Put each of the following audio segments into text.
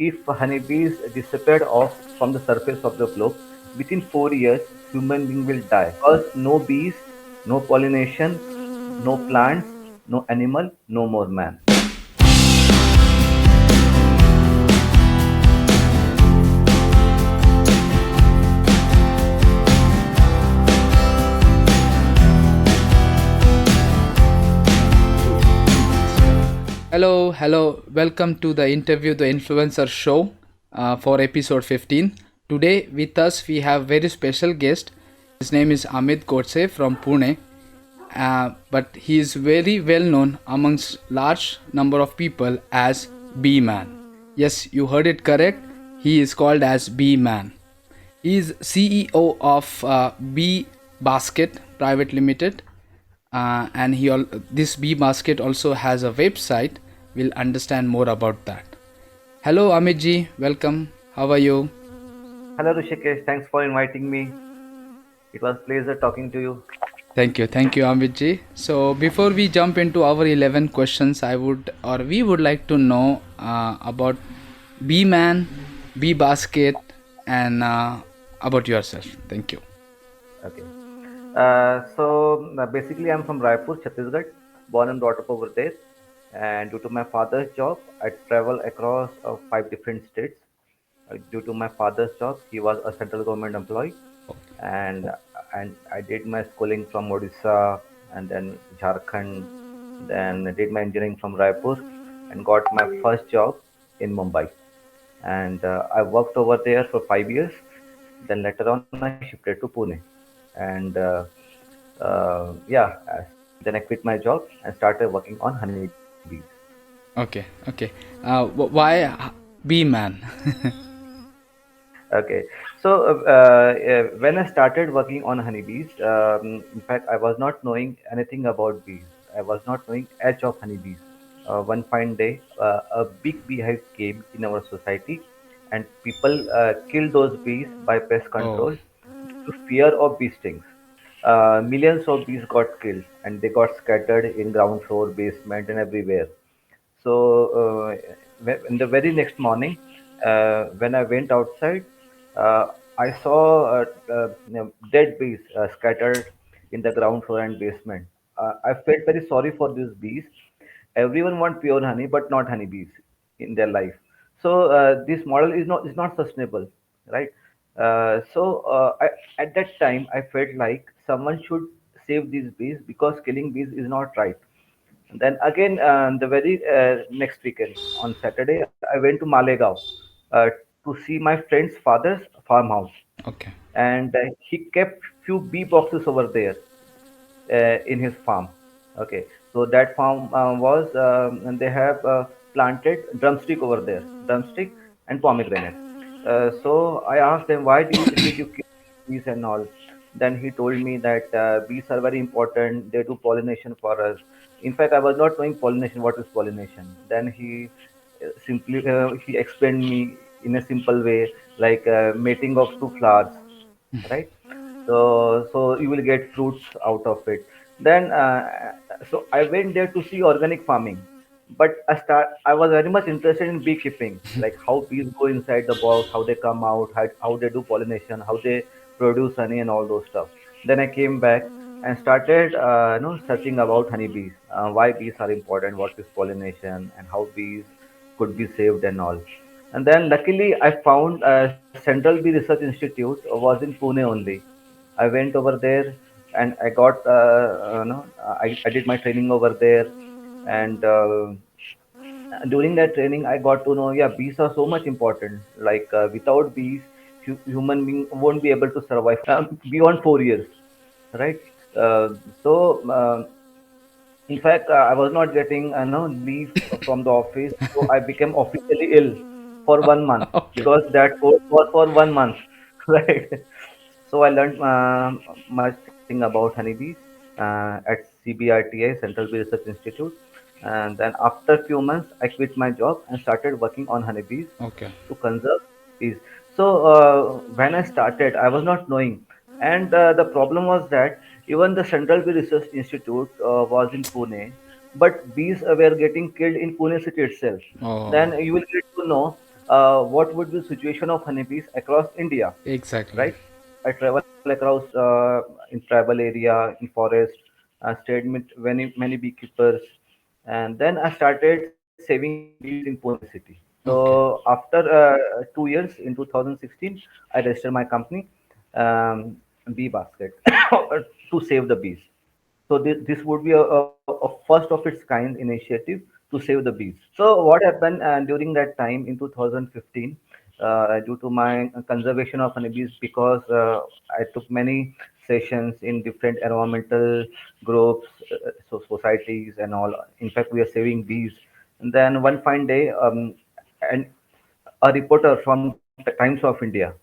if honeybees disappeared off from the surface of the globe, within 4 years, human being will die. Because no bees, no pollination, no plants, no animal, no more man. Hello. Welcome to the Interview the Influencer show for episode 15. Today with us we have very special guest. His name is Amit Godse from Pune. But he is very well known amongst large number of people as BEEMAN. Yes, you heard it correct. He is called as BEEMAN. He is CEO of Bee Basket Private Limited, and this Bee Basket also has a website. We'll understand more about that. Hello, Amit welcome. How are you? Hello, Rishikesh. Thanks for inviting me. It was pleasure talking to you. Thank you, Amit. So before we jump into our 11 questions, we would like to know about Bee Man, Bee Basket, and about yourself. Thank you. Okay. Basically, I'm from Raipur, Chhattisgarh, born and brought up over there. And due to my father's job, I travel across five different states. Due to my father's job, he was a central government employee, and and I did my schooling from Odisha and then Jharkhand, then I did my engineering from Raipur, and got my first job in Mumbai. And I worked over there for 5 years. Then later on, I shifted to Pune, and then I quit my job and started working on honeybees. Okay. Why Bee Man? Okay, when I started working on honeybees, in fact, I was not knowing anything about bees. I was not knowing edge of honeybees. One fine day, a big beehive came in our society, and people killed those bees by pest Oh, control to fear of bee stings. Millions of bees got killed, and they got scattered in ground floor, basement, and everywhere. So in the very next morning, when I went outside, I saw dead bees scattered in the ground floor and basement. I felt very sorry for these bees. Everyone want pure honey, but not honeybees in their life. So this model is not sustainable, right? At that time, I felt like someone should save these bees because killing bees is not right. And then again, the very next weekend on Saturday, I went to Malegaon uh, to see my friend's father's farmhouse, okay. and he kept few bee boxes over there in his farm. Okay, so that farm and they have planted drumstick over there, drumstick and pomegranate. So I asked them, why did you kill bees and all? Then he told me that bees are very important. They do pollination for us. In fact, I was not knowing pollination. What is pollination? Then he explained me in a simple way, like mating of two flowers, right? So you will get fruits out of it. Then so I went there to see organic farming, but I was very much interested in beekeeping, like how bees go inside the box, how they come out, how they do pollination, how they produce honey and all those stuff. Then I came back and started searching about honeybees, why bees are important, what is pollination, and how bees could be saved and all. And then luckily I found Central Bee Research Institute was in Pune only. I went over there and I got I did my training over there, and during that training I got to know, yeah, bees are so much important. Like without bees, human being won't be able to survive beyond 4 years, right? Uh, so in fact, I was not getting no leave from the office, so I became officially ill for 1 month Okay. because that course was for 1 month, right? So I learned much thing about honeybees at CBRTI, Central Bee Research Institute, and then after few months, I quit my job and started working on honeybees Okay. to conserve bees. So when I started, I was not knowing, and the problem was that even the Central Bee Research Institute was in Pune, but bees were getting killed in Pune city itself. Oh, Then you will get to know. what would be the situation of honeybees across India, Exactly. right? I travel across in tribal area, in forest, stayed with many beekeepers, and then I started saving bees in Pune city. So Okay. after 2 years in 2016, I registered my company, um, Bee Basket, to save the bees. So this would be a first of its kind initiative to save the bees. So what happened during that time in 2015, due to my conservation of honeybees, because I took many sessions in different environmental groups, so societies and all. In fact, we are saving bees. And then one fine day, and a reporter from Times of India,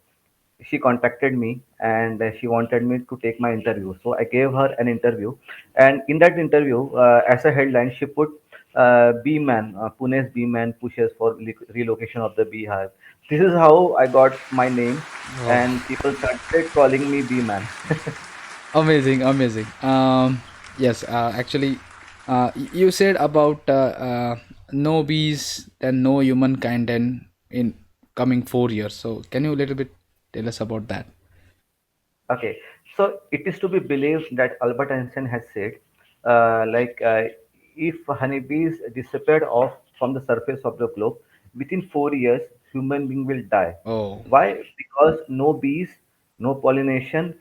she contacted me and she wanted me to take my interview. So I gave her an interview, and in that interview, as a headline, she put BEEMAN, Pune's BEEMAN pushes for relocation of the beehive. This is how I got my name, Wow. and people started calling me BEEMAN. Amazing, amazing. Yes, actually, you said about no bees and no humankind and in coming 4 years. So, can you a little bit tell us about that? Okay, so it is to be believed that Albert Einstein has said, if honeybees disappeared off from the surface of the globe, within 4 years, human being will die. Oh, Why? Because no bees, no pollination,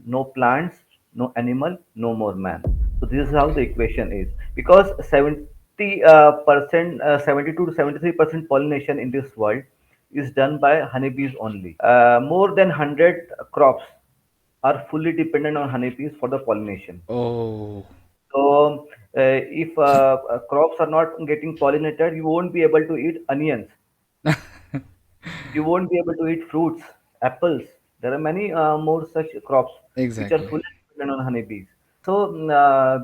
no plants, no animal, no more man. So this is how the equation is. Because 72 to 73% pollination in this world is done by honeybees only. More than 100 crops are fully dependent on honeybees for the pollination. oh, So, if crops are not getting pollinated, you won't be able to eat onions. You won't be able to eat fruits, apples. There are many more such crops which are exactly. fully dependent on honeybees. So,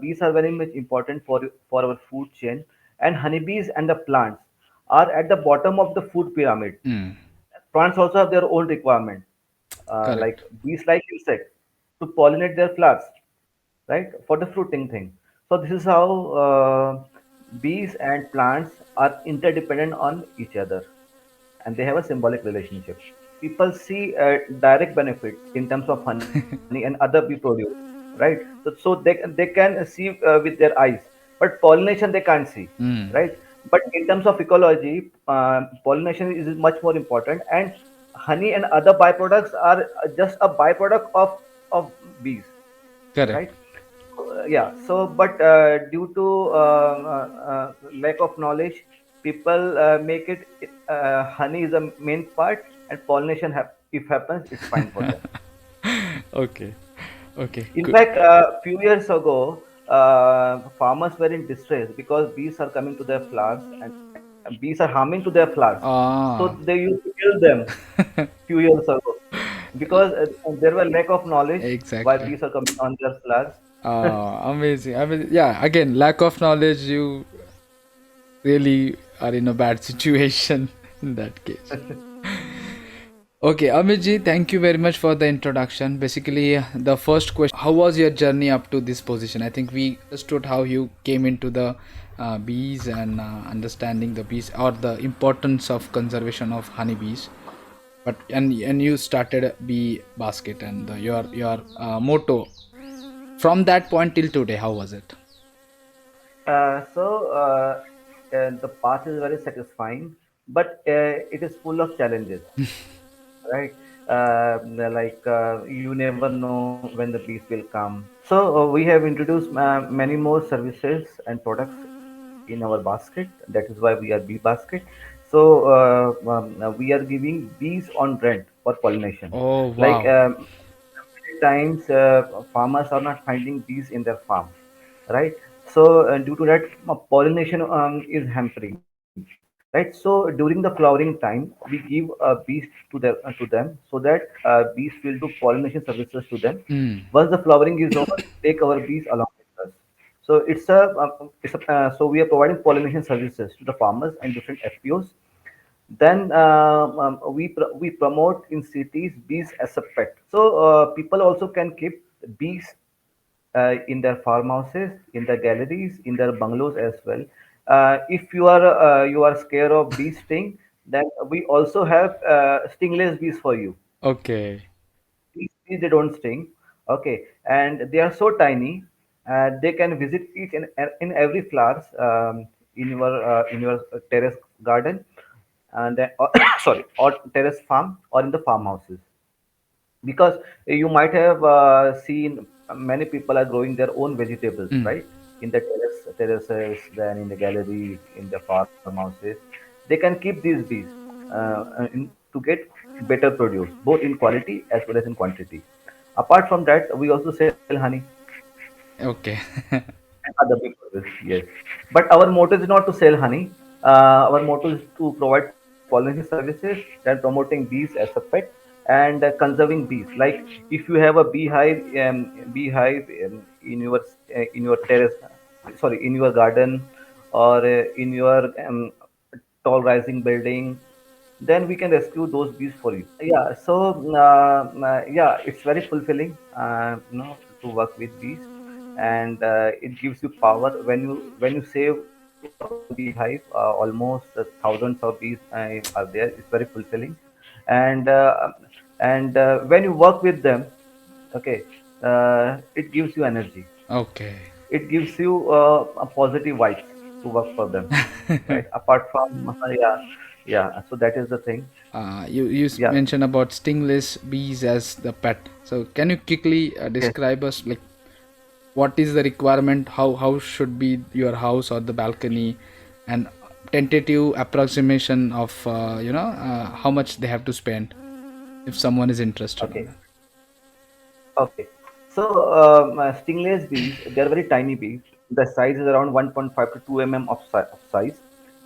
bees are very much important for our food chain, and honeybees and the plants are at the bottom of the food pyramid. Mm, Plants also have their own requirement, like correct. bees like insects to pollinate their flowers, right, for the fruiting thing. So this is how bees and plants are interdependent on each other, and they have a symbolic relationship. People see direct benefit in terms of honey and other bee produce, right? So they can see with their eyes, but pollination they can't see, Mm, right? But in terms of ecology, pollination is much more important, and honey and other byproducts are just a byproduct of bees, correct. right? Yeah. So, but due to lack of knowledge, people make it honey is a main part, and pollination if happens, it's fine for them. Okay, okay, In good. fact, a few years ago, farmers were in distress because bees are coming to their flowers and bees are harming to their flowers. So Ah, they used to kill them few years ago because there were lack of knowledge why exactly. bees are coming on their flowers. Amazing. I mean, yeah, again, lack of knowledge, you really are in a bad situation in that case. Okay, Amitji, thank you very much for the introduction. Basically, the first question, how was your journey up to this position? I think we understood how you came into the bees and understanding the bees or the importance of conservation of honeybees. But and you started a bee basket and your motto from that point till today. How was it? So the path is very satisfying, but it is full of challenges, right? You never know when the bees will come. So we have introduced many more services and products in our basket. That is why we are bee basket. So we are giving bees on rent for pollination. Oh Like wow. many times farmers are not finding bees in their farm, right? So due to that, pollination is hampering, right? So during the flowering time, we give bees to them so that bees will do pollination services to them. Mm. Once the flowering is over, take our bees along with us. So so we are providing pollination services to the farmers and different FPOs. Then we promote in cities bees as a pet. So people also can keep bees in their farmhouses, in their galleries, in their bungalows as well. If you are scared of bee sting, Then we also have stingless bees for you. Okay. These they don't sting. Okay, and they are so tiny. They can visit each and in every flowers in your terrace garden, and then, sorry, or terrace farm or in the farmhouses, because you might have seen many people are growing their own vegetables, Mm. right, in the terraces, then in the gallery, in the farmhouses. They can keep these bees to get better produce, both in quality as well as in quantity. Apart from that, we also sell honey Okay. and other people. Yes, but our motto is not to sell honey. Our motto is to provide pollination services, then promoting bees as a pet, and conserving bees. Like if you have a beehive in your terrace, sorry, in your garden, or in your tall rising building, then we can rescue those bees for you. Yeah, so yeah, it's very fulfilling, to work with bees, and it gives you power when you save one beehive. Almost thousands of bees are there. It's very fulfilling, and when you work with them, okay, it gives you energy. Okay. It gives you a positive vibes to work for them, right? Apart from yeah. So that is the thing. You Yeah. mentioned about stingless bees as the pet. So can you quickly Yes. describe us like what is the requirement? How should be your house or the balcony, and tentative approximation of how much they have to spend if someone is interested on Okay. that. Okay. So stingless bees, they are very tiny bees. The size is around 1.5 to 2 of size,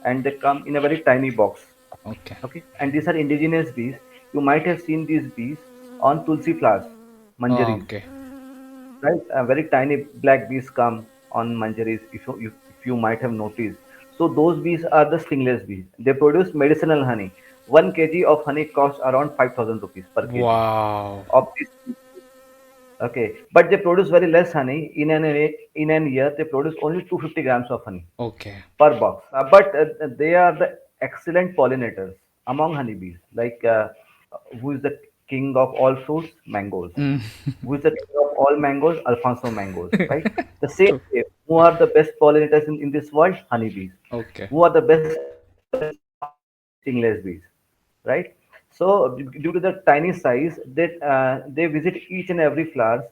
and they come in a very tiny box. Okay. Okay. And these are indigenous bees. You might have seen these bees on tulsi flowers, Oh, manjaris, okay. right? Very tiny black bees come on manjaris. If you might have noticed. So those bees are the stingless bees. They produce medicinal honey. 1 kg of honey costs around 5,000 rupees per kg Wow. of this. Okay, but they produce very less honey in an year. They produce only 250 grams of honey Okay. per box. But they are the excellent pollinators among honeybees. Like who is the king of all fruits? Mangoes. Mm. Who is the king of all mangoes? Alfonso mangoes. Right. The same True. way. Who are the best pollinators in this world? Honeybees. Okay. Who are the best pollinators in this world? Stingless bees, right? So due to the tiny size, they visit each and every flowers.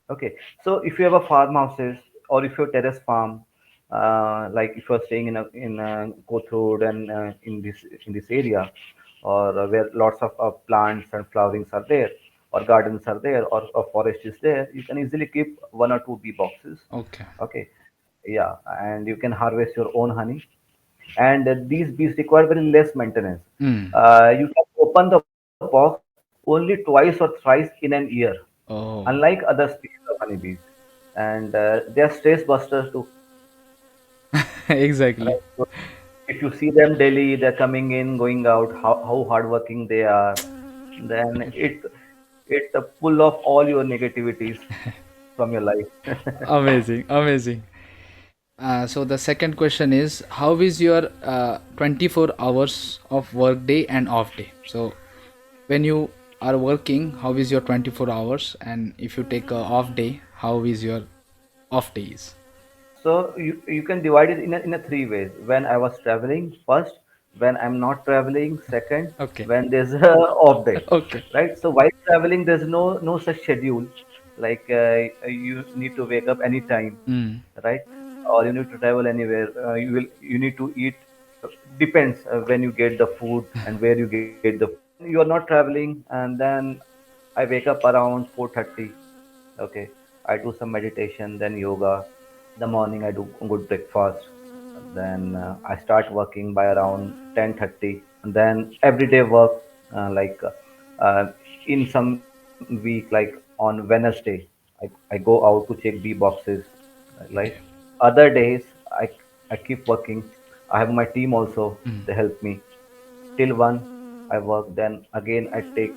Okay, so if you have a farmhouses or if you have terrace farm, like if you are staying in Koth Road and in this area, or where lots of plants and flowerings are there, or gardens are there, or forest is there, you can easily keep one or two bee boxes. Okay. Okay, yeah, and you can harvest your own honey, and these bees require very less maintenance. Mm. You can open the box only twice or thrice in an year, Oh. unlike other species of honeybees. And they are stress busters too. Exactly. Right? So if you see them daily, they're coming in, going out, how hardworking they are, then it pull off all your negativities from your life. Amazing. Amazing. So the second question is, how is your 24 hours of work day and off day? So when you are working, how is your 24 hours, and if you take a off day, how is your off days? So you can divide it in a three ways. When I was traveling, first; when I'm not traveling, second; Okay. when there's a off day, Okay. right? So while traveling, there's no such schedule. Like you need to wake up anytime, Mm. right? Or you need to travel anywhere. You need to eat. Depends when you get the food and where you get the food. You are not traveling, and then I wake up around 4:30. Okay, I do some meditation, then yoga. In the morning, I do a good breakfast. Then I start working by around 10:30. And then everyday work, like in some week, like on Wednesday, I go out to check bee boxes. Like Okay. other days, I keep working. I have my team also. Mm. They help me till 1. I work, then again I take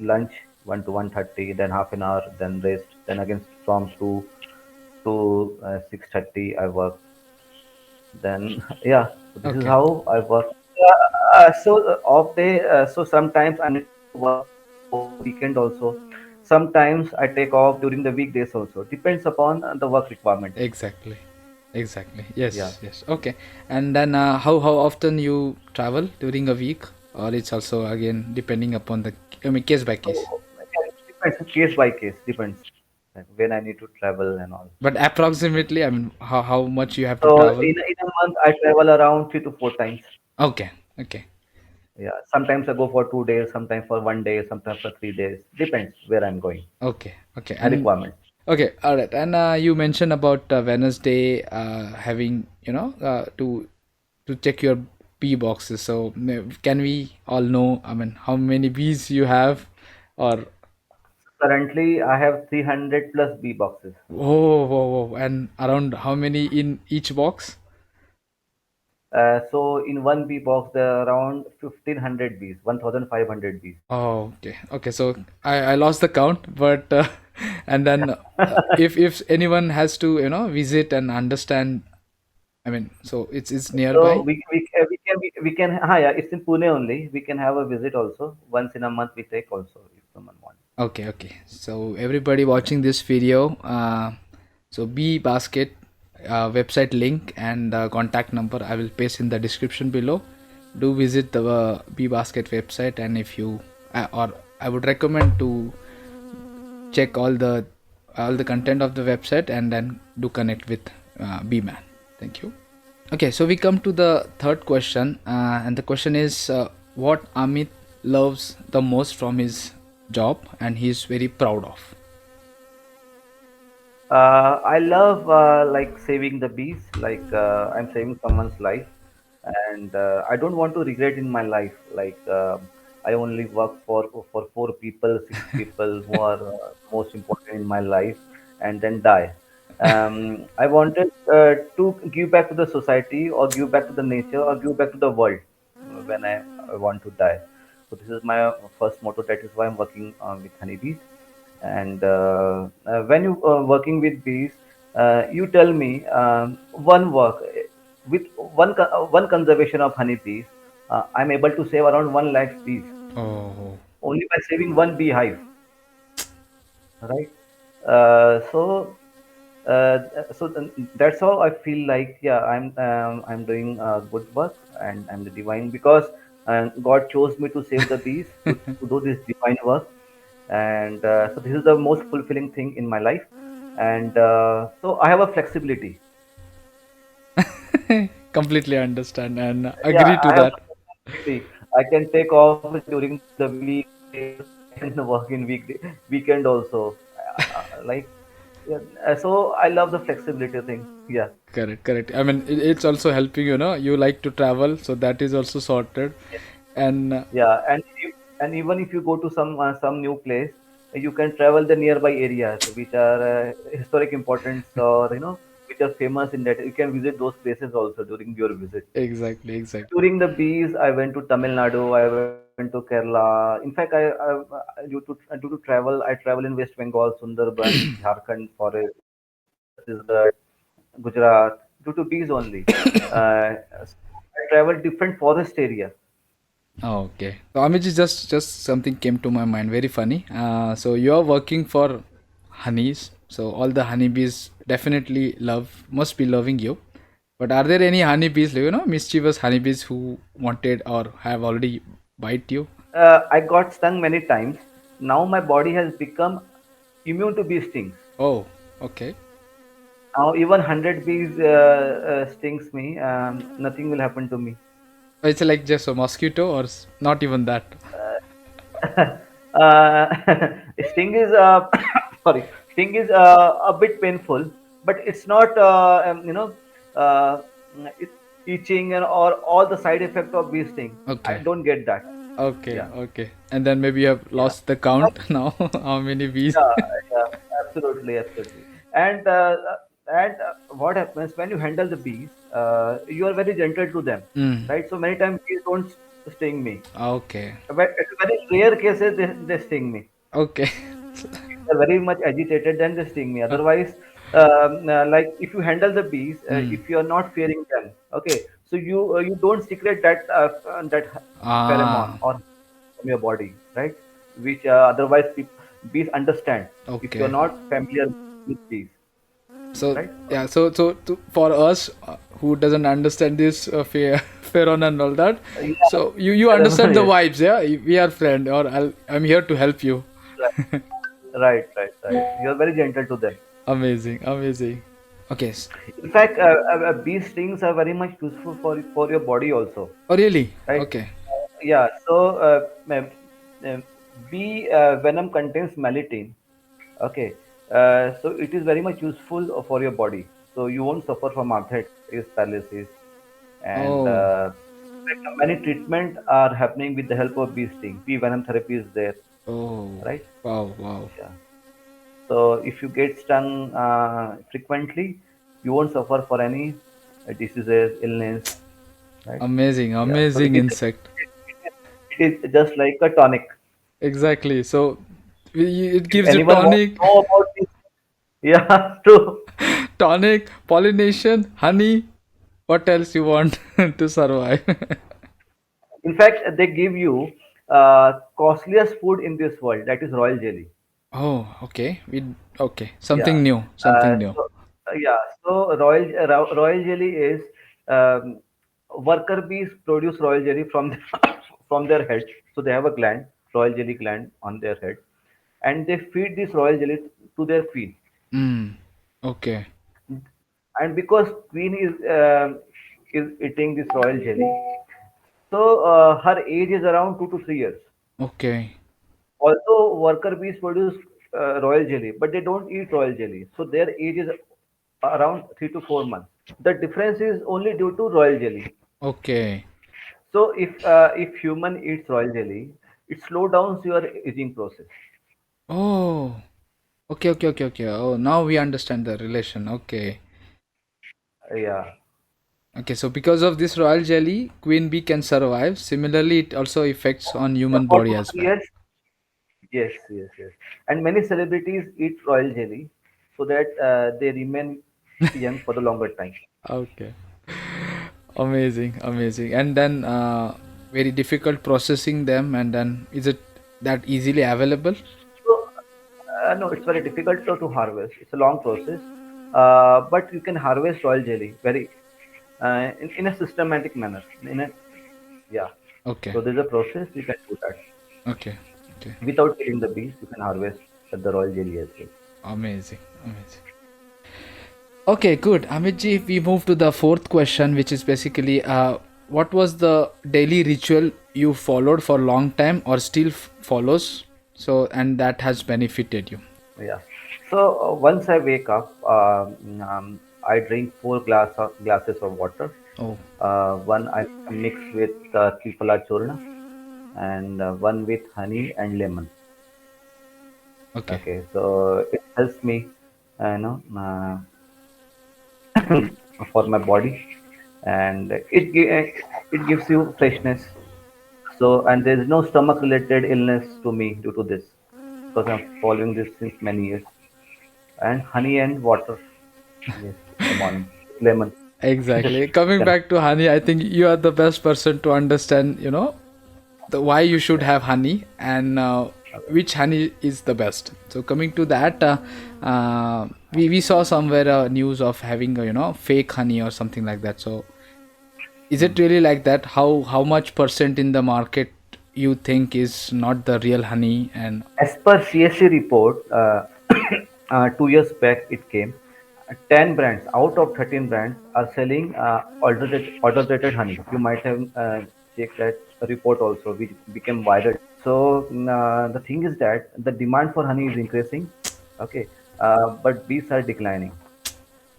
lunch 1 to 1:30, then half an hour, then rest, then again from 2 to 6:30 I work. Then yeah, so this is Okay. how I work. Off day. So sometimes I need to work over weekend also. Sometimes I take off during the weekdays also. Depends upon the work requirement. Exactly. Exactly. Yeah. Yes, yes. Okay. And then how often you travel during a week, or it's also again depending upon the, I mean, case by case. So it depends case by case. Depends like, when I need to travel and all. But approximately, I mean, how much you have to So travel? in a month I travel around 3 to 4 times. Okay. Okay. Yeah. Sometimes I go for 2 days. Sometimes for one day. Sometimes for 3 days. Depends where I'm going Okay. Okay. and And requirement. okay. All right. And you mentioned about Wednesday having, to check your bee boxes. So can we all know, I mean, how many bees you have, or Currently I have 300 plus bee boxes. whoa, whoa, whoa, and around how many in each box? So in one bee box there are around 1500 bees, 1500 bees. Oh, okay. Okay. So I lost the count, but and then if anyone has to visit and understand, I mean, so it's So nearby. yeah, it's in Pune only. We can have a visit also. Once in a month we take also if someone wants. Okay, okay. So everybody Yeah. watching this video, so B Basket website link and contact number I will paste in the description below. Do visit the B Basket website, and if you or I would recommend to check all the content of the website and then do connect with BMan. Thank you. Okay, so we come to the third question, and the question is what Amit loves the most from his job and he's very proud of. I love like saving the bees, like I'm saving someone's life, and I don't want to regret in my life. Like I only work for 4 people, 6 people who are most important in my life, and then die. I wanted to give back to the society, or give back to the nature, or give back to the world when I want to die. So this is my first motto. That is why I'm working with honeybees. And when you working with bees, you tell me one work with one conservation of honeybees. I'm able to save around 1 lakh bees Oh, only by saving one beehive, right? That's how I feel like, yeah, I'm doing good work, and I'm the divine, because God chose me to save the bees, to do this divine work. And so this is the most fulfilling thing in my life. And so I have a flexibility. completely understand and Yeah, agree to I have that. a flexibility. I can take off during the weekdays. I can work in weekend also. Like, yeah, so I love the flexibility thing. Yeah. Correct, correct. I mean, it's also helping, you like to travel, so that is also sorted. And Yeah, and even if you go to some new place, you can travel the nearby areas which are historic importance, or which are famous in that. You can visit those places also during your visit. exactly, exactly. During the bees, I went to Tamil Nadu, I went to Kerala. In fact, due to travel, I travel in West Bengal, Sundarban, Jharkhand forest, Chhattisgarh, Gujarat, due to bees only. So I travel different forest area. Oh, okay. So Amiji, just something came to my mind. Very funny. So you are working for honeys. So all the honeybees definitely must be loving you. But are there any honeybees, mischievous honeybees who wanted or have already bite you? I got stung many times. Now my body has become immune to bee stings. Oh, okay. Now even 100 bees stings me, nothing will happen to me. It's like just a mosquito or not even that. Sting is sorry, sting is a bit painful, but it's not uh, it, itching and or all the side effect of bee sting. I Okay. don't get that. Okay, Yeah, okay. And then maybe you have yeah. lost the count now. How many bees? Yeah, yeah, absolutely, absolutely. And what happens when you handle the bees? You are very gentle to them, Mm. right? So many times bees don't sting me, Okay. but in very rare cases they sting me. Okay. They're very much agitated, then they sting me. Uh, Otherwise, like if you handle the bees, mm. if you are not fearing them, okay. So you don't secrete that pheromone Ah, or from your body, right? Which otherwise bees understand if you're okay. not familiar with bees, So right? yeah, for us who doesn't understand this Pharaon and all that, Yeah, so you understand the yes, vibes, yeah. We are friend, or I'm here to help you. right. You're very gentle to them. Amazing, amazing. Okay. In fact, bee stings are very much useful for your body also, Oh really? right? Okay. Yeah. So uh, bee venom contains melatonin. Okay. So it is very much useful for your body. So you won't suffer from arthritis, paralysis, and Oh, many treatment are happening with the help of bee sting. Bee venom therapy is there, oh, right? wow, wow. Yeah. So if you get stung frequently, you won't suffer for any diseases, illness, right? Amazing, Yeah. So amazing insect. it is just like a tonic. Exactly. So it If gives you anyone wants tonic, to know about this, yeah, true. tonic, pollination, honey. What else you want to survive? In fact, they give you costliest food in this world, that is royal jelly. Oh, okay. Okay. Yeah. Something new. Something new. Yeah. So royal jelly is worker bees produce royal jelly from from their head. So they have a gland, royal jelly gland on their head, and they feed this royal jelly to their queen. Mm. Okay. And because queen is eating this royal jelly, so her age is around 2 to 3 years. Okay. Also, worker bees produce royal jelly, but they don't eat royal jelly. So their age is around 3 to 4 months. The difference is only due to royal jelly. Okay. So if human eats royal jelly, it slow down your aging process. Oh. Okay. Okay. Okay. Okay. Oh, now we understand the relation. Okay. Yeah. Okay. So because of this royal jelly, queen bee can survive. Similarly, it also affects on human For body two as three well. years, yes. And many celebrities eat royal jelly so that they remain young for the longer time. Okay. Amazing. Amazing. And then very difficult processing them. And then is it that easily available? So no, it's very difficult to harvest. It's a long process, but you can harvest royal jelly very in a systematic manner. Yeah. Okay. So there's a process you can do that Okay. Okay. without killing the bees. You can harvest the royal jelly as well. Amazing. Amazing. Okay, good. Amitji, we move to the fourth question, which is basically what was the daily ritual you followed for a long time or still follows? So, and that has benefited you. Yeah. So once I wake up, I drink glasses of water. Oh, One I mix with triphala churna and one with honey and lemon. okay. Okay, so it helps me, for my body, and it gives you freshness. So, and there is no stomach related illness to me due to this because I'm following this since many years. And honey and water, yes, in the morning, lemon. Just Exactly. you Coming can, back to honey, I think you are the best person to understand, the why you should yeah. have honey and which honey is the best. So coming to that, we saw somewhere news of having fake honey or something like that. So is it Hmm. really like that? How much percent in the market you think is not the real honey? And As per CSC report, 2 years back it came, 10 brands out of 13 brands are selling adulterated honey. You might have checked that report also, which became viral. So the thing is that the demand for honey is increasing, okay, but bees are declining,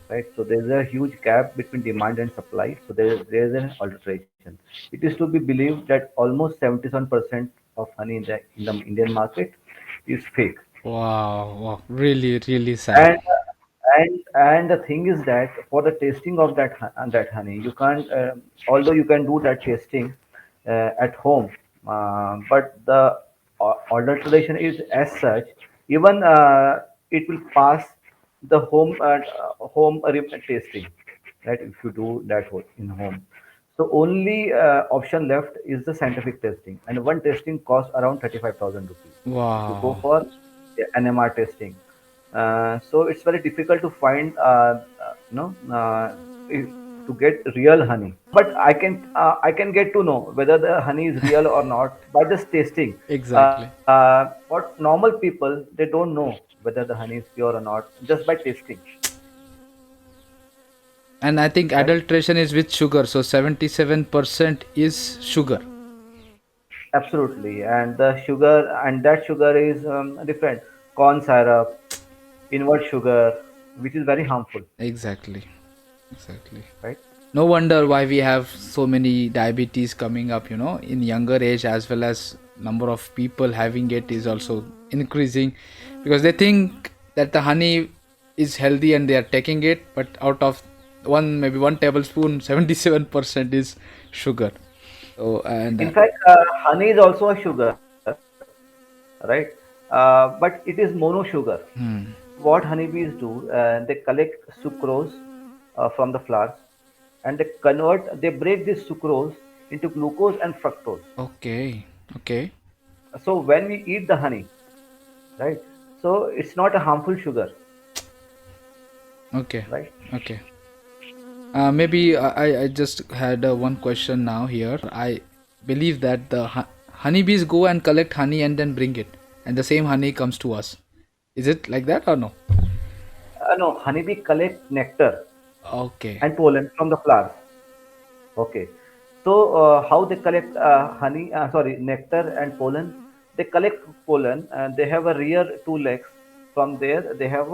right? So there's a huge gap between demand and supply. So there's an alteration. It is to be believed that almost 77% of honey in the Indian market is fake. wow, wow, really, really sad. And the thing is that for the tasting of that honey, you can't. Although you can do that tasting at home, but the adulteration is as such. Even it will pass the home tasting, right? If you do that in home, So only option left is the scientific testing, and one testing costs around 35,000 rupees. If you go Wow. for NMR testing, so it's very difficult to find, if- to get real honey. But I can get to know whether the honey is real or not by just tasting. Exactly. For normal people, they don't know whether the honey is pure or not just by tasting, And I think right? adulteration is with sugar, so 77% is sugar. Absolutely, and that sugar is different. Corn syrup, invert sugar, which is very harmful, Exactly. Exactly. right? No wonder why we have so many diabetes coming up, in younger age, as well as number of people having it is also increasing, because they think that the honey is healthy and they are taking it, but out of maybe 1 tablespoon, 77% is sugar. So, and In fact, honey is also a sugar, right? But it is mono sugar. What honeybees do, they collect sucrose from the flowers, and they break this sucrose into glucose and fructose. okay, okay, So when we eat the honey, right? So it's not a harmful sugar, okay, right? okay. Maybe I just had one question now here. I believe that the honeybees go and collect honey and then bring it, and the same honey comes to us. Is it like that or no? No, honeybee collect nectar Okay, and pollen from the flowers. Okay. So how they collect nectar and pollen? They collect pollen and they have a rear two legs. From there, they have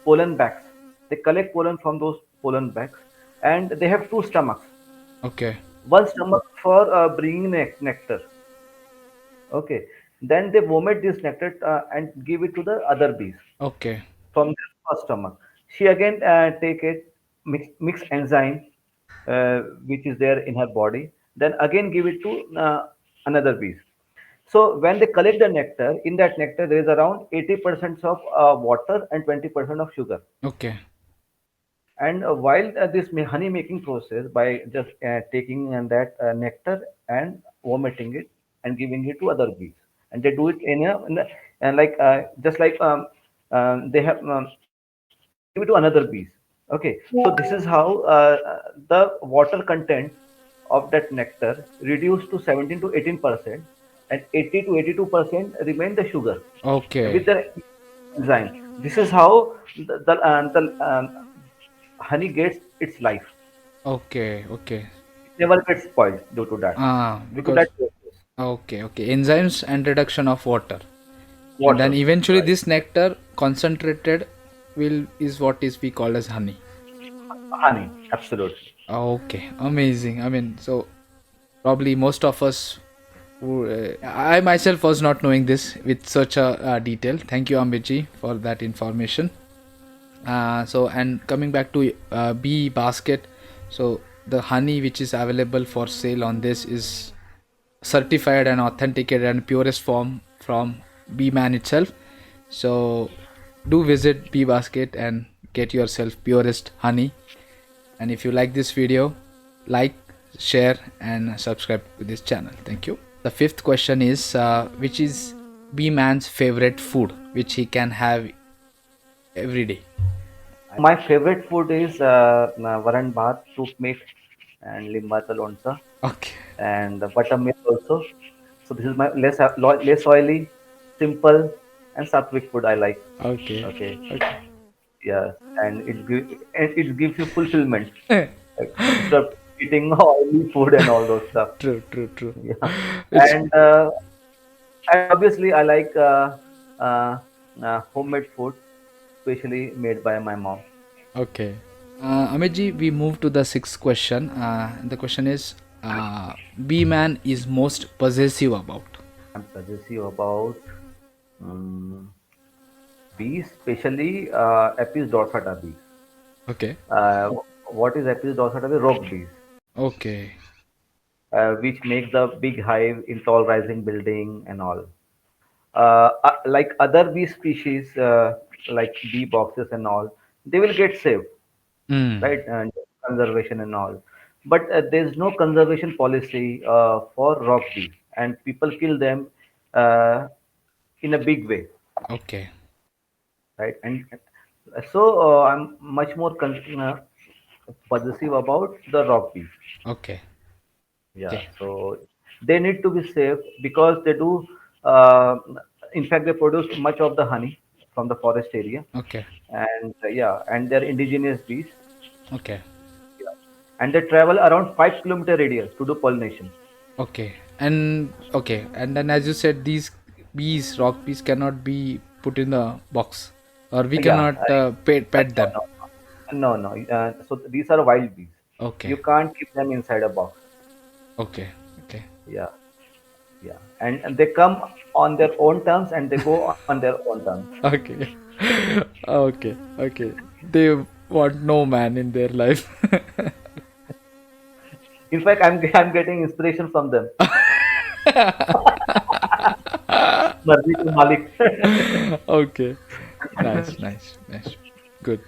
pollen bags. They collect pollen from those pollen bags, and they have two stomachs. okay, One stomach for bringing nectar. Okay. Then they vomit this nectar and give it to the other bees okay, from their first stomach. She again take it, mix enzyme which is there in her body, then again give it to another bees. So when they collect the nectar, in that nectar there is around 80% of water and 20% of sugar. okay, And while this honey making process, by just taking that nectar and vomiting it and giving it to other bees, and they do it in a and like just like they give it to another bees. Okay, so this is how the water content of that nectar reduced to 17 to 18%, and 80 to 82% remain the sugar with okay, the enzyme. This is how the honey gets its life. okay, okay. It never gets spoiled due to Because that process. okay, okay, enzymes and reduction of water, and then Water, eventually right? this nectar concentrated will is what is we call as honey. Honey, absolutely. Okay, amazing. I mean, so probably most of us I myself was not knowing this with such a detail. Thank you, Ambitji, for that information. So, and coming back to bee basket, so the honey which is available for sale on this is certified and authenticated and purest form from BEEMAN itself. So do visit bee basket and get yourself purest honey. And if you like this video, like, share and subscribe to this channel. Thank you. The fifth question is which is BEEMAN's favorite food which he can have every day? My favorite food is varan bhat, soup meat, and limbacha loncha, Okay, and buttermilk also. So this is my less oily, simple, and sattvic food I like. okay, Okay, okay. yeah, and it gives you fulfillment, like, instead of eating oily food and all those stuff. True, true, true. Yeah, It's and obviously I like homemade food, especially made by my mom. okay. Amitji, we move to the sixth question. The question is B man is most possessive about. I'm possessive about um, bees, especially Apis dorsata bees. Okay. Uh, what is Apis dorsata bee? Rock bees, Okay. which make the big hive in tall rising building and all. Like other bee species, like bee boxes and all, they will get saved, Mm. right? And conservation and all. but there's no conservation policy for rock bees, and people kill them uh, in a big way, Okay. right? And so I'm much more possessive about the rock bees. Okay. Yeah, Okay. so they need to be safe because they do. Uh, in fact, they produce much of the honey from the forest area, Okay. and yeah, and they're indigenous bees. Okay. Yeah. And they travel around 5 kilometer radius to do pollination. Okay. And then as you said, these bees, rock bees, cannot be put in the box, or we Yeah, cannot pet no, them. no, no, no. So these are wild bees. You Okay. can't keep them inside a box. Okay. Okay. Yeah, yeah, and they come on their own terms and they go on their own terms. Okay. Okay. Okay. They want no man in their life. In fact, I'm getting inspiration from them. Marzi ke Malik. Okay. Nice. Nice. Nice. Good.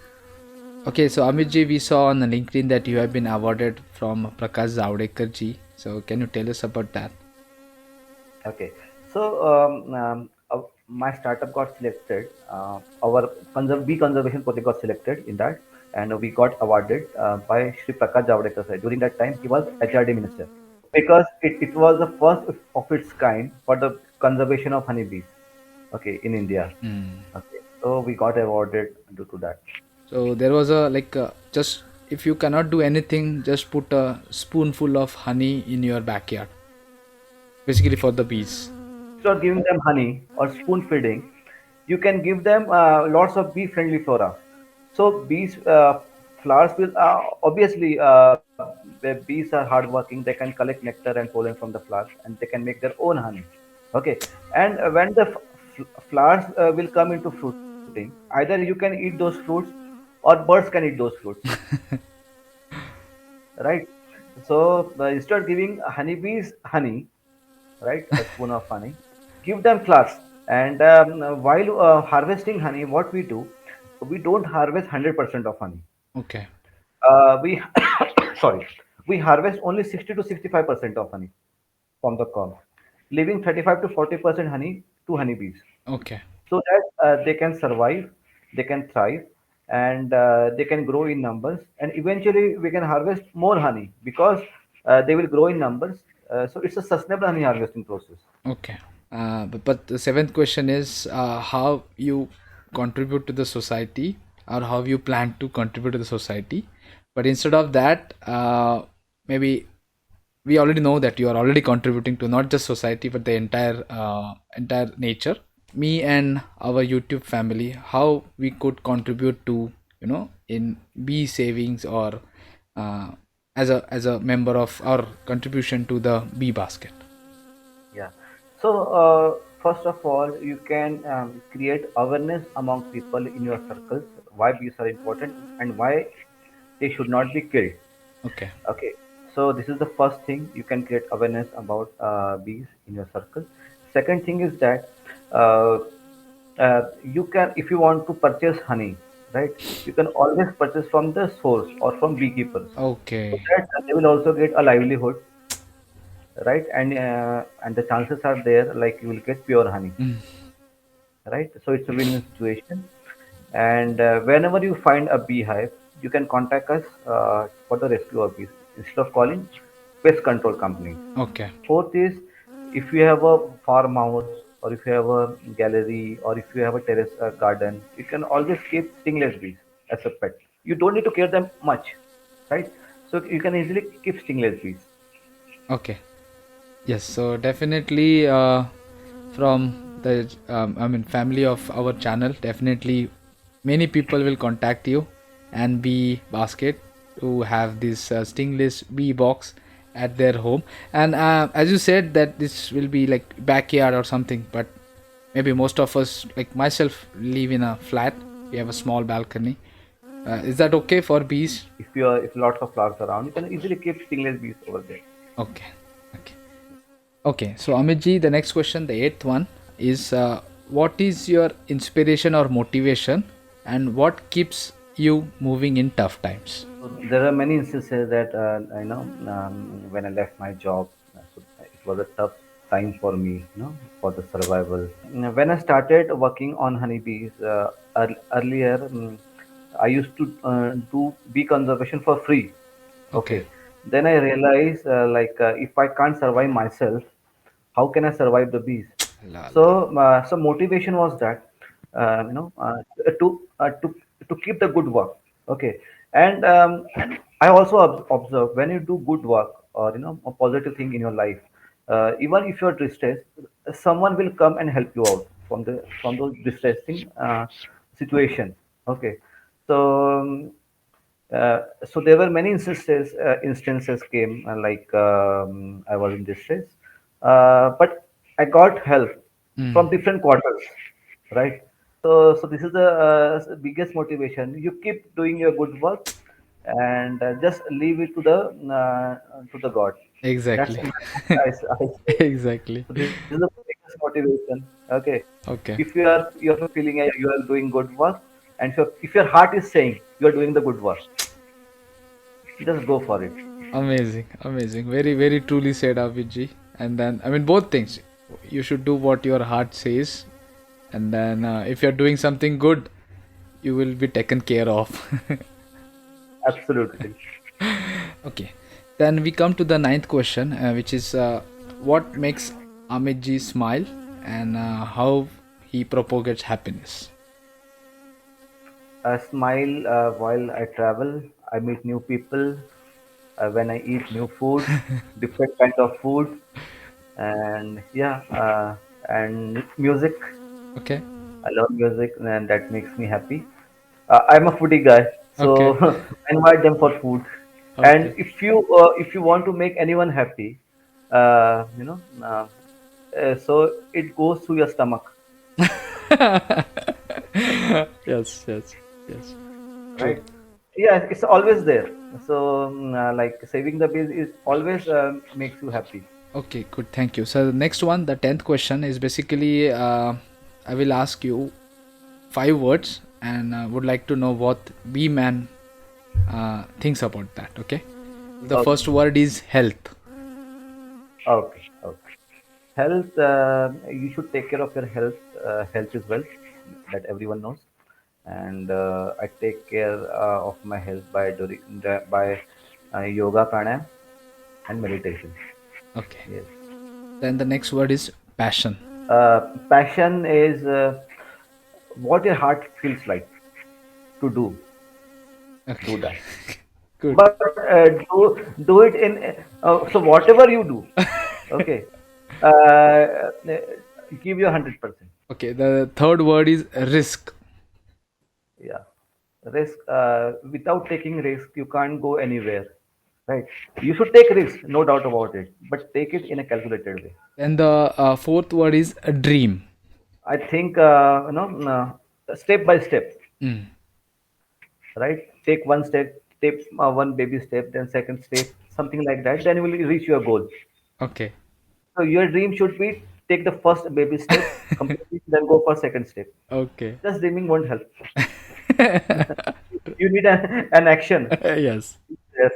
Okay, so Amitji, we saw on the LinkedIn that you have been awarded from Prakash Zavadekar ji. So can you tell us about that? Okay, so my startup got selected. Our bee conservation project got selected in that, and we got awarded by Shri Prakash Javadekar sir. During that time, he was HRD minister because it was the first of its kind for the conservation of honeybees. Okay, in India. Hmm. Okay, so we got awarded due to that. So there was a like just if you cannot do anything, just put a spoonful of honey in your backyard, basically for the bees. Instead of giving them honey or spoon feeding, you can give them lots of bee friendly flora. So bees flowers will obviously the bees are hardworking. They can collect nectar and pollen from the flowers, and they can make their own honey. Okay, and when the flowers will come into fruiting, either you can eat those fruits or birds can eat those fruits, right? So instead of giving honeybees honey, right, a spoon of honey, give them flowers. And while harvesting honey, what we do, we don't harvest 100% of honey. Okay. We sorry, we harvest only 60 to 65% of honey from the comb, leaving 35 to 40% honey to honeybees, Okay. so that they can survive, they can thrive, and they can grow in numbers. And eventually, we can harvest more honey because they will grow in numbers. So it's a sustainable honey harvesting process. Okay. But the seventh question is how you contribute to the society, or how you plan to contribute to the society. But instead of that, maybe we already know that you are already contributing to not just society but the entire nature. Me and our YouTube family, how we could contribute to, in bee savings, or uh, as a member of our contribution to the bee basket. Yeah. So, first of all, you can create awareness among people in your circles why bees are important and why they should not be killed. Okay. Okay. So, this is the first thing you can create awareness about bees in your circle. Second thing is that uh, you can, if you want to purchase honey, right, you can always purchase from the source or from beekeepers, so Okay. that they will also get a livelihood, right? And the chances are there like you will get pure honey, Mm. right? So it's a win-win situation. And whenever you find a beehive, you can contact us for the rescue of bees instead of calling pest control companies. Okay. Fourth is, if you have a farmhouse or if you have a gallery or if you have a terrace garden, you can always keep stingless bees as a pet. You don't need to care them much, right? So you can easily keep stingless bees. Okay. Yes. So definitely, from the family of our channel, definitely many people will contact you and bee basket to have this stingless bee box at their home. And as you said that this will be like backyard or something, but maybe most of us, like myself, live in a flat. We have a small balcony. Is that okay for bees? If lots of flowers around, you can easily keep stingless bees over there. Okay. Okay. Okay, so Amitji, the next question, the eighth one, is what is your inspiration or motivation, and what keeps you moving in tough times? So there are many instances that when I left my job, so it was a tough time for me, for the survival. When I started working on honeybees earlier, I used to do bee conservation for free. Okay. Okay. Then I realized, if I can't survive myself, how can I survive the bees? La la. So motivation was that, uh, you know, uh, to to keep the good work. Okay, and I also observe when you do good work or a positive thing in your life, even if you're distressed, someone will come and help you out from those distressing situation. Okay, so. So there were many instances came I was in distress, but I got help Mm. from different quarters, right? So this is the biggest motivation. You keep doing your good work, and just leave it to the God. That's Exactly. I say. Exactly. So this is the biggest motivation. Okay, Okay. if you're feeling you are doing good work, and if your heart is saying you are doing the good work, just go for it. Amazing, amazing. Very, very truly said, Abhijit. And then, I mean, both things. You should do what your heart says, and then if you're doing something good, you will be taken care of. Absolutely. Okay. Then we come to the ninth question, which is what makes Amitji smile and how he propagates happiness. I smile while I travel. I meet new people. When I eat new food, different kind of food, and yeah, and music. Okay. I love music, and that makes me happy. I'm a foodie guy, so Okay. I invite them for food. And Okay. if you want to make anyone happy, uh, you know, uh, so it goes through your stomach, Yes, yes, yes. True. right? Yeah, it's always there. So like saving the bill is always makes you happy. Okay, good. Thank you. So the next one, the 10th question is basically I will ask you five words and would like to know what B-Man thinks about that. Okay. The Okay, first word is health. okay. Health, you should take care of your health. Health is wealth, that everyone knows. And I take care of my health by yoga, pranayam, and meditation. Okay. Yes. Then the next word is passion. Passion is what your heart feels like to do Okay. that. Good. But do it in so whatever you do, okay, uh, give you 100%. Okay. The third word is risk. Yeah, risk. Without taking risk, you can't go anywhere, right? You should take risk, no doubt about it, but take it in a calculated way. Then the fourth word is a dream. I think step by step, Mm. right? Take one step, take one baby step, then second step, something like that. Then you will reach your goal. Okay. So your dream should be take the first baby step, complete it, then go for second step. Okay. Just dreaming won't help. You need an action. Yes. Yes.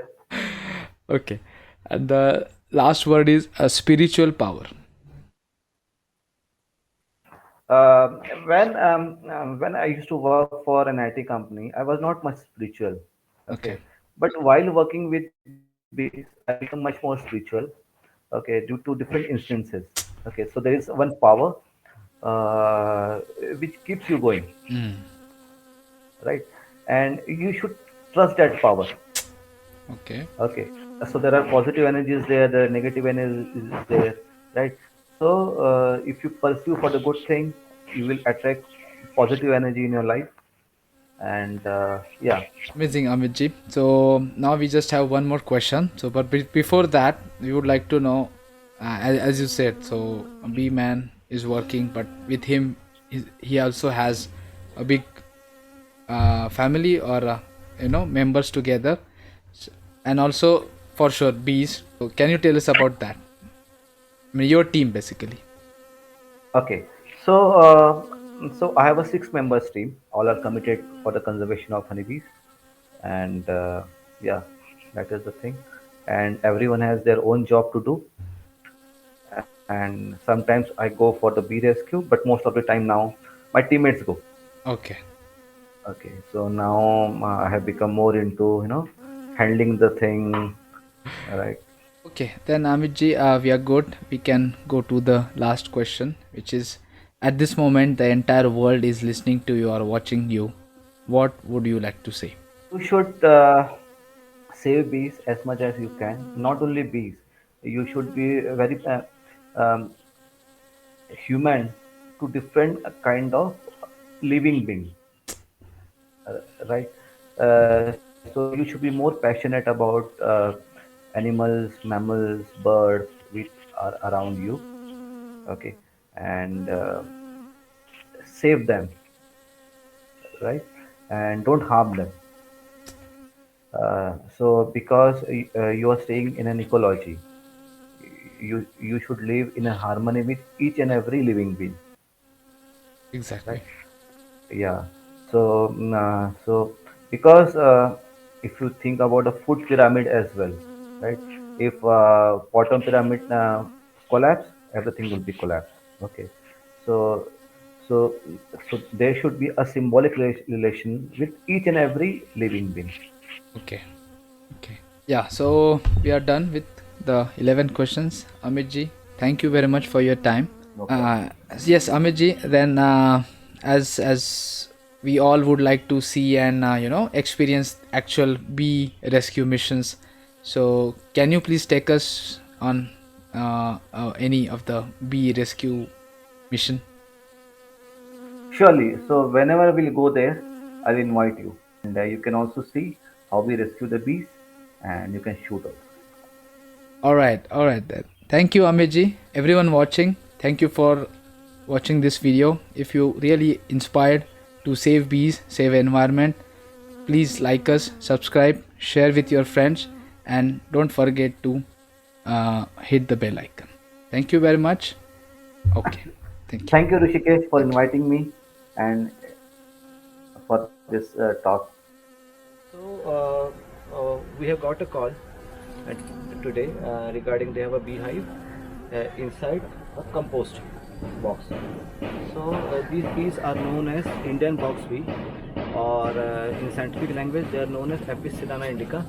Okay. And the last word is a spiritual power. When I used to work for an IT company, I was not much spiritual. Okay. Okay, but while working with bees, I become much more spiritual. Okay, due to different instances. Okay, so there is one power uh, which keeps you going, Mm. right? And you should trust that power. Okay. Okay, so there are positive energies there, the negative energy is there, right? So if you pursue for the good thing, you will attract positive energy in your life, and yeah. Amazing, Amitji. So now we just have one more question. So, but before that, we would like to know, as you said, so B Man is working, but with him, he also has a big family or members together, and also for sure bees. So, can you tell us about that? I mean, your team basically. Okay, so I have a six members team. All are committed for the conservation of honeybees, and Yeah, that is the thing. And everyone has their own job to do. And sometimes I go for the bee rescue, but most of the time now my teammates go. Okay. Okay, so now I have become more into, handling the thing, right? Okay, then Amitji, we are good. We can go to the last question, which is at this moment, the entire world is listening to you or watching you. What would you like to say? You should save bees as much as you can. Not only bees, you should be very um, human to different kind of living being, right? So you should be more passionate about animals, mammals, birds which are around you. Okay, and save them, right? And don't harm them. So because you are staying in an ecology, you should live in a harmony with each and every living being, Exactly. right? Yeah. So so because if you think about a food pyramid as well, right? If bottom pyramid collapse, everything will be collapsed. Okay. So so so there should be a symbolic relation with each and every living being. Okay. Okay. Yeah, so we are done with the 11 questions. Amitji, thank you very much for your time. No problem. Uh, yes, Amitji, then as we all would like to see and experience actual bee rescue missions, so can you please take us on any of the bee rescue mission? Surely. So whenever we'll go there, I'll invite you, and you can also see how we rescue the bees, and you can shoot also. All right then. Thank you, Amitji. Everyone watching, thank you for watching this video. If you really inspired to save bees, save environment, please like us, subscribe, share with your friends, and don't forget to hit the bell icon. Thank you very much. Okay, thank you. Thank you, Rishikesh, for Thank you. inviting me and for this talk. So we have got a call today regarding they have a beehive inside a compost box. So these bees are known as Indian box bee, or in scientific language they are known as Apis sedana indica.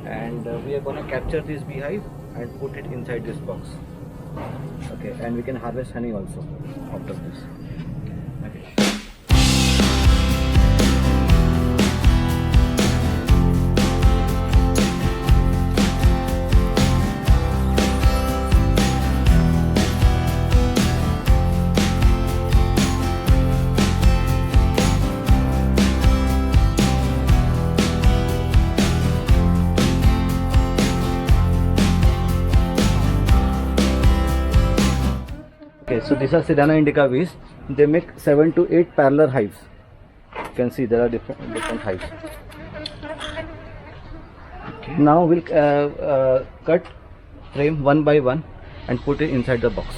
And we are gonna capture this beehive and put it inside this box. Okay, and we can harvest honey also out of this. Okay. Okay, so these are Sedana indica bees. They make 7 to 8 parallel hives. You can see there are different hives. Now we'll cut frame one by one and put it inside the box.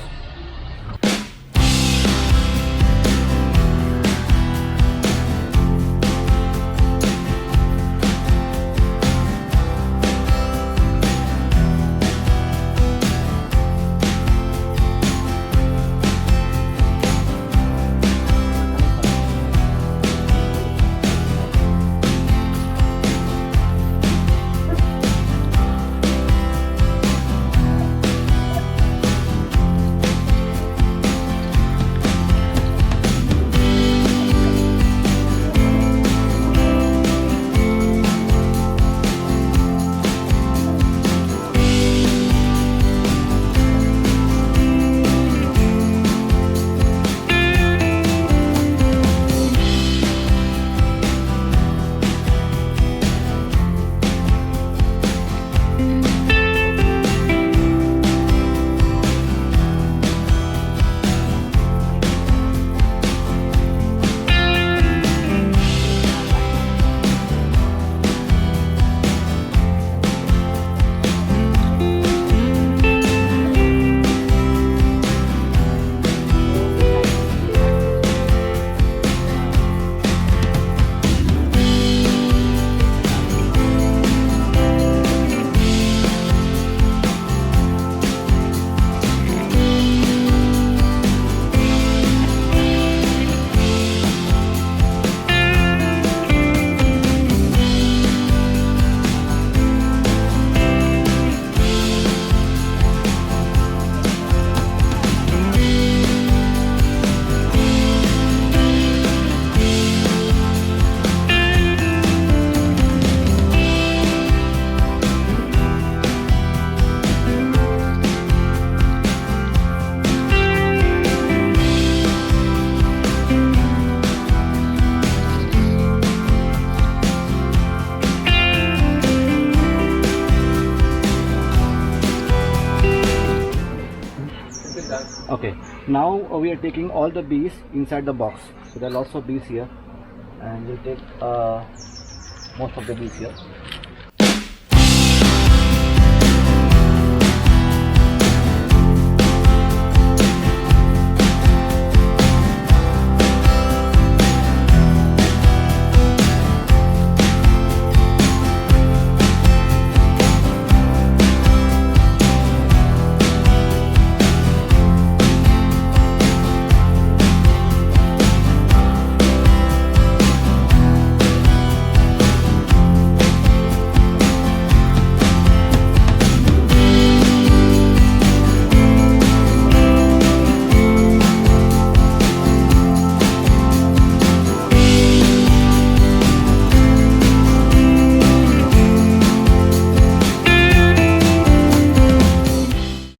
now we are taking all the bees inside the box. So there are lots of bees here, and we'll take most of the bees here.